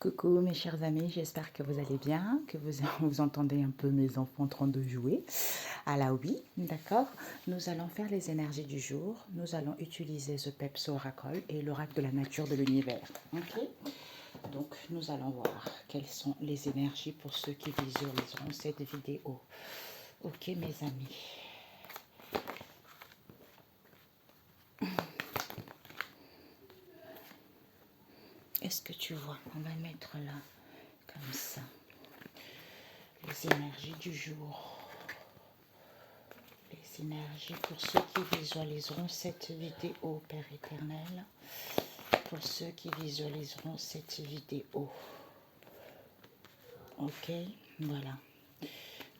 Coucou mes chers amis, j'espère que vous allez bien, que vous entendez un peu mes enfants en train de jouer à la Wii, d'accord. Nous allons faire les énergies du jour, nous allons utiliser The Peps Oracle et l'oracle de la nature de l'univers, ok. Donc nous allons voir quelles sont les énergies pour ceux qui visualiseront cette vidéo. Ok mes amis. Est-ce que tu vois? On va mettre là, comme ça, les énergies du jour. Les énergies pour ceux qui visualiseront cette vidéo, Père éternel. Pour ceux qui visualiseront cette vidéo. Ok, voilà.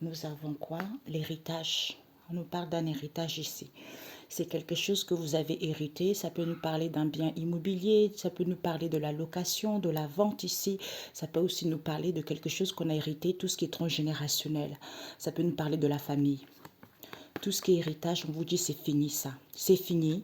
Nous avons quoi? L'héritage. On nous parle d'un héritage ici. C'est quelque chose que vous avez hérité. Ça peut nous parler d'un bien immobilier. Ça peut nous parler de la location, de la vente ici. Ça peut aussi nous parler de quelque chose qu'on a hérité, tout ce qui est transgénérationnel. Ça peut nous parler de la famille. Tout ce qui est héritage, on vous dit c'est fini ça. C'est fini.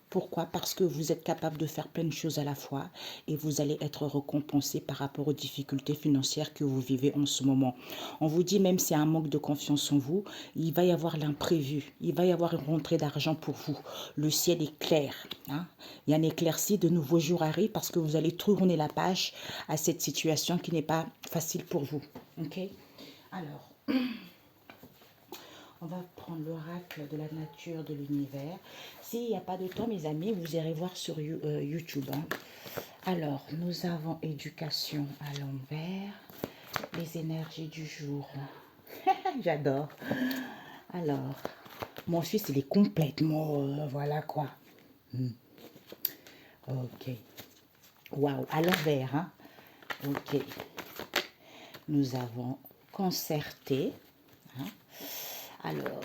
Pourquoi? Parce que vous êtes capable de faire plein de choses à la fois et vous allez être récompensé par rapport aux difficultés financières que vous vivez en ce moment. On vous dit même s'il y a un manque de confiance en vous, il va y avoir l'imprévu. Il va y avoir une rentrée d'argent pour vous. Le ciel est clair. Hein? Il y a un éclairci, de nouveaux jours arrivent parce que vous allez tourner la page à cette situation qui n'est pas facile pour vous. Ok? Alors, on va prendre l'oracle de la nature de l'univers. S'il n'y a pas de temps, mes amis, vous irez voir sur YouTube. Hein. Alors, nous avons éducation à l'envers, les énergies du jour. J'adore. Alors, mon fils, il est complètement... voilà quoi. Ok. Waouh, à l'envers. Hein. Ok. Nous avons concerté. Hein. Alors,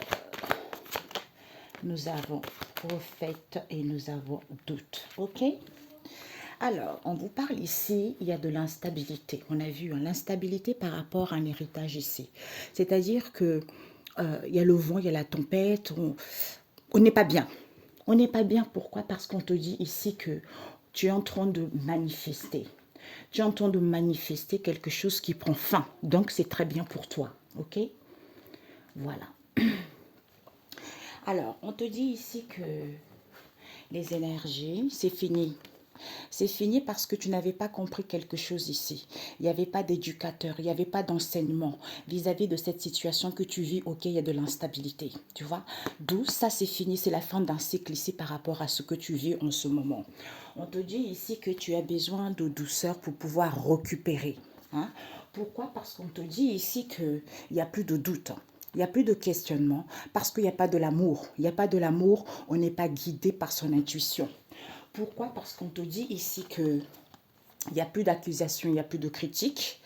nous avons prophète et nous avons doute. Ok? Alors, on vous parle ici, il y a de l'instabilité. On a vu l'instabilité par rapport à un héritage ici. C'est-à-dire que il y a le vent, il y a la tempête, on n'est pas bien. On n'est pas bien, pourquoi? Parce qu'on te dit ici que tu es en train de manifester. Tu es en train de manifester quelque chose qui prend fin. Donc, c'est très bien pour toi. Ok? Voilà. Alors, on te dit ici que les énergies, c'est fini. C'est fini parce que tu n'avais pas compris quelque chose ici. Il n'y avait pas d'éducateur, il n'y avait pas d'enseignement vis-à-vis de cette situation que tu vis. Ok, il y a de l'instabilité, tu vois. D'où ça, c'est fini, c'est la fin d'un cycle ici par rapport à ce que tu vis en ce moment. On te dit ici que tu as besoin de douceur pour pouvoir récupérer. Hein? Pourquoi? Parce qu'on te dit ici qu'il n'y a plus de doute. Il n'y a plus de questionnement parce qu'il n'y a pas de l'amour. Il n'y a pas de l'amour, on n'est pas guidé par son intuition. Pourquoi? Parce qu'on te dit ici qu'il n'y a plus d'accusation, il n'y a plus de critique,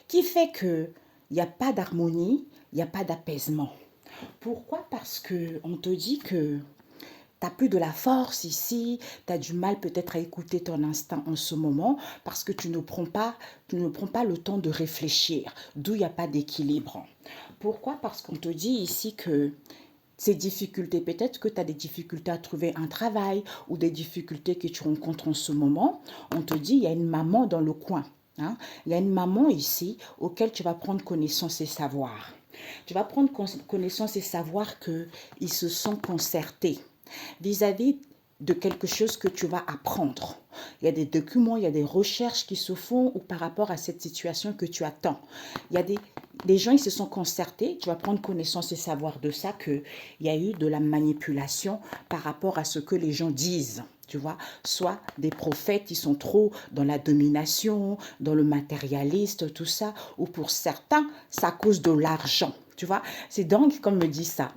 qui fait qu'il n'y a pas d'harmonie, il n'y a pas d'apaisement. Pourquoi? Parce qu'on te dit que tu n'as plus de la force ici, tu as du mal peut-être à écouter ton instinct en ce moment parce que tu ne prends pas le temps de réfléchir, d'où il n'y a pas d'équilibre. Pourquoi? Parce qu'on te dit ici que ces difficultés, peut-être que tu as des difficultés à trouver un travail ou des difficultés que tu rencontres en ce moment, on te dit, il y a une maman dans le coin. Hein? Il y a une maman ici auquel tu vas prendre connaissance et savoir. Tu vas prendre connaissance et savoir qu'ils se sont concertés vis-à-vis de quelque chose que tu vas apprendre. Il y a des documents, il y a des recherches qui se font ou par rapport à cette situation que tu attends. Il y a des gens, ils se sont concertés, tu vas prendre connaissance et savoir de ça qu'il y a eu de la manipulation par rapport à ce que les gens disent. Tu vois, soit des prophètes qui sont trop dans la domination, dans le matérialiste, tout ça, ou pour certains, ça cause de l'argent. Tu vois, c'est donc comme me dit ça.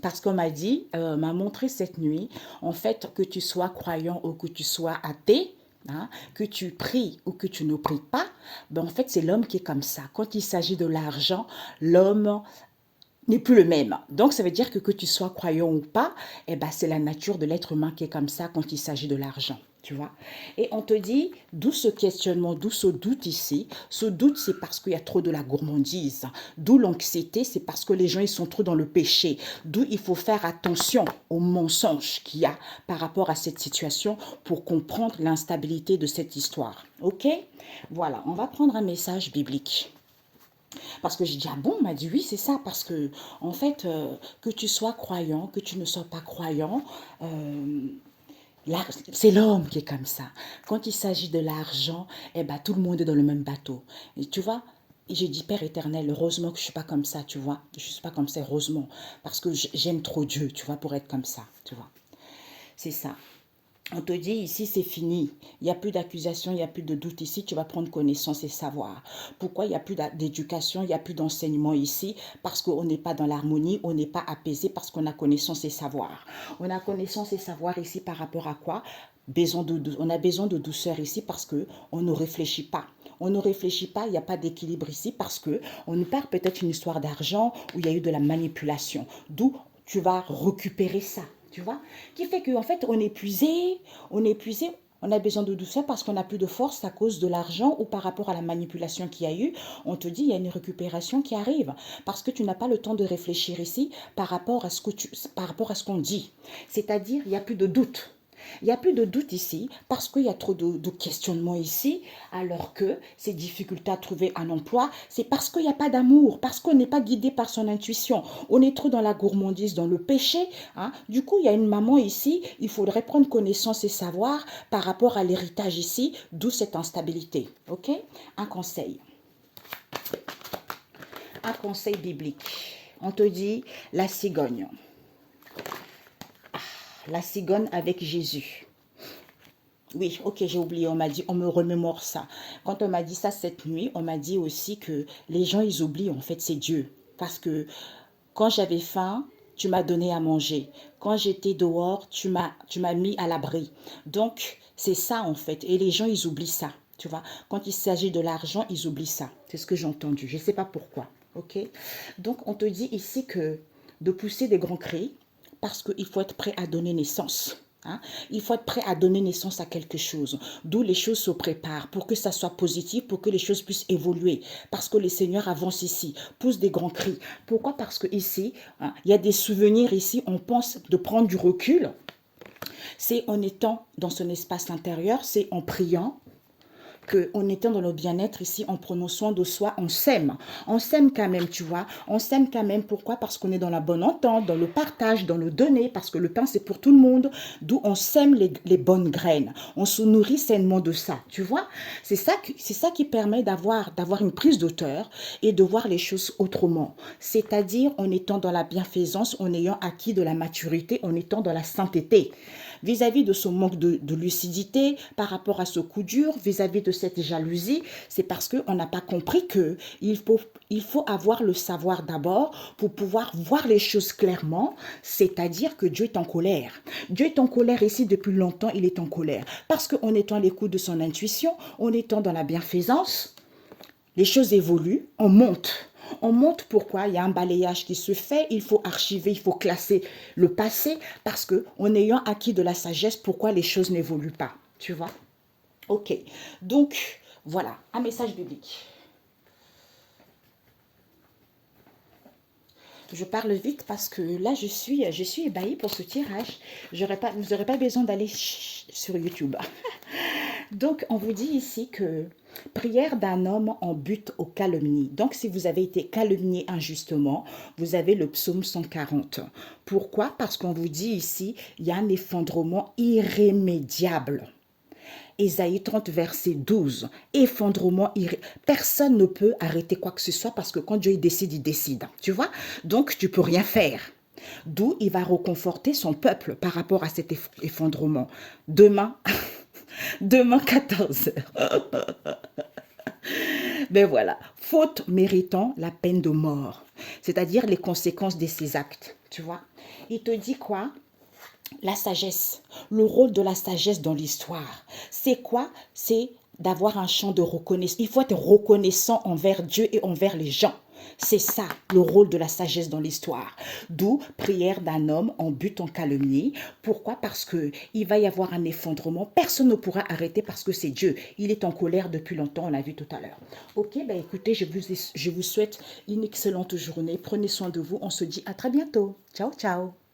Parce qu'on m'a dit, m'a montré cette nuit, en fait, que tu sois croyant ou que tu sois athée, hein, que tu pries ou que tu ne pries pas, ben en fait, c'est l'homme qui est comme ça. Quand il s'agit de l'argent, l'homme n'est plus le même. Donc, ça veut dire que tu sois croyant ou pas, eh ben, c'est la nature de l'être humain qui est comme ça quand il s'agit de l'argent. Tu vois. Et on te dit, d'où ce questionnement, d'où ce doute ici. Ce doute, c'est parce qu'il y a trop de la gourmandise. D'où l'anxiété, c'est parce que les gens, ils sont trop dans le péché. D'où il faut faire attention aux mensonges qu'il y a par rapport à cette situation pour comprendre l'instabilité de cette histoire. OK? Voilà, on va prendre un message biblique. Parce que j'ai dit, ah bon, on m'a dit oui, c'est ça. Parce que, en fait, que tu sois croyant, que tu ne sois pas croyant, c'est l'homme qui est comme ça. Quand il s'agit de l'argent, eh ben, tout le monde est dans le même bateau. Et tu vois, j'ai dit, Père éternel, heureusement que je ne suis pas comme ça, tu vois. Je ne suis pas comme ça, heureusement. Parce que j'aime trop Dieu, tu vois, pour être comme ça, tu vois. C'est ça. On te dit ici, c'est fini. Il n'y a plus d'accusation, il n'y a plus de doute ici. Tu vas prendre connaissance et savoir. Pourquoi il n'y a plus d'éducation, il n'y a plus d'enseignement ici? Parce qu'on n'est pas dans l'harmonie, on n'est pas apaisé, parce qu'on a connaissance et savoir. On a connaissance et savoir ici par rapport à quoi? On a besoin de douceur ici parce qu'on ne réfléchit pas. On ne réfléchit pas, il n'y a pas d'équilibre ici parce qu'on nous parle peut-être une histoire d'argent où il y a eu de la manipulation. D'où tu vas récupérer ça. Tu vois, qui fait qu'en fait, on est épuisé, on a besoin de douceur parce qu'on n'a plus de force à cause de l'argent ou par rapport à la manipulation qu'il y a eu. On te dit, il y a une récupération qui arrive parce que tu n'as pas le temps de réfléchir ici par rapport à ce qu'on dit. C'est-à-dire, il n'y a plus de doute. Il n'y a plus de doute ici parce qu'il y a trop de questionnements ici, alors que ces difficultés à trouver un emploi, c'est parce qu'il n'y a pas d'amour, parce qu'on n'est pas guidé par son intuition. On est trop dans la gourmandise, dans le péché. Hein. Du coup, il y a une maman ici, il faudrait prendre connaissance et savoir par rapport à l'héritage ici, d'où cette instabilité. Ok? Un conseil. Un conseil biblique. On te dit la cigogne. La cigogne avec Jésus. Oui, ok, j'ai oublié, on m'a dit, on me remémore ça. Quand on m'a dit ça cette nuit, on m'a dit aussi que les gens, ils oublient, en fait, c'est Dieu. Parce que quand j'avais faim, tu m'as donné à manger. Quand j'étais dehors, tu m'as mis à l'abri. Donc, c'est ça, en fait. Et les gens, ils oublient ça. Tu vois, quand il s'agit de l'argent, ils oublient ça. C'est ce que j'ai entendu. Je ne sais pas pourquoi. Ok? Donc, on te dit ici que de pousser des grands cris, parce qu'il faut être prêt à donner naissance. Hein? Il faut être prêt à donner naissance à quelque chose, d'où les choses se préparent pour que ça soit positif, pour que les choses puissent évoluer. Parce que le Seigneur avance ici, pousse des grands cris. Pourquoi? Parce que ici, hein, il y a des souvenirs ici, on pense de prendre du recul. C'est en étant dans son espace intérieur, c'est en priant, qu'en étant dans le bien-être ici, en prenant soin de soi, on s'aime. On s'aime quand même, tu vois. On s'aime quand même. Pourquoi? Parce qu'on est dans la bonne entente, dans le partage, dans le donner, parce que le pain, c'est pour tout le monde. D'où on sème les bonnes graines. On se nourrit sainement de ça, tu vois. C'est ça qui permet d'avoir une prise d'auteur et de voir les choses autrement. C'est-à-dire en étant dans la bienfaisance, en ayant acquis de la maturité, en étant dans la sainteté. Vis-à-vis de ce manque de lucidité, par rapport à ce coup dur, vis-à-vis de cette jalousie, c'est parce qu'on n'a pas compris qu'il faut avoir le savoir d'abord pour pouvoir voir les choses clairement, c'est-à-dire que Dieu est en colère. Dieu est en colère ici depuis longtemps, il est en colère. Parce qu'en étant à l'écoute de son intuition, en étant dans la bienfaisance, les choses évoluent, on monte. On monte pourquoi? Il y a un balayage qui se fait, il faut archiver, il faut classer le passé, parce qu'en ayant acquis de la sagesse, pourquoi les choses n'évoluent pas? Tu vois? Ok, donc voilà, un message biblique. Je parle vite parce que là, je suis ébahie pour ce tirage. Vous n'aurez pas besoin d'aller sur YouTube. Donc, on vous dit ici que prière d'un homme en but aux calomnies. Donc, si vous avez été calomnié injustement, vous avez le psaume 140. Pourquoi? Parce qu'on vous dit ici, il y a un effondrement irrémédiable. Ésaïe 30, verset 12. Effondrement, personne ne peut arrêter quoi que ce soit parce que quand Dieu il décide. Tu vois? Donc, tu peux rien faire. D'où il va reconforter son peuple par rapport à cet effondrement. Demain, 14 heures. Ben voilà, faute méritant la peine de mort, c'est-à-dire les conséquences de ses actes, tu vois. Il te dit quoi? La sagesse, le rôle de la sagesse dans l'histoire. C'est quoi? C'est d'avoir un champ de reconnaissance. Il faut être reconnaissant envers Dieu et envers les gens. C'est ça, le rôle de la sagesse dans l'histoire. D'où prière d'un homme en but en calomnie. Pourquoi? Parce que il va y avoir un effondrement. Personne ne pourra arrêter parce que c'est Dieu. Il est en colère depuis longtemps, on l'a vu tout à l'heure. Ok, ben écoutez, je vous souhaite une excellente journée. Prenez soin de vous. On se dit à très bientôt. Ciao, ciao.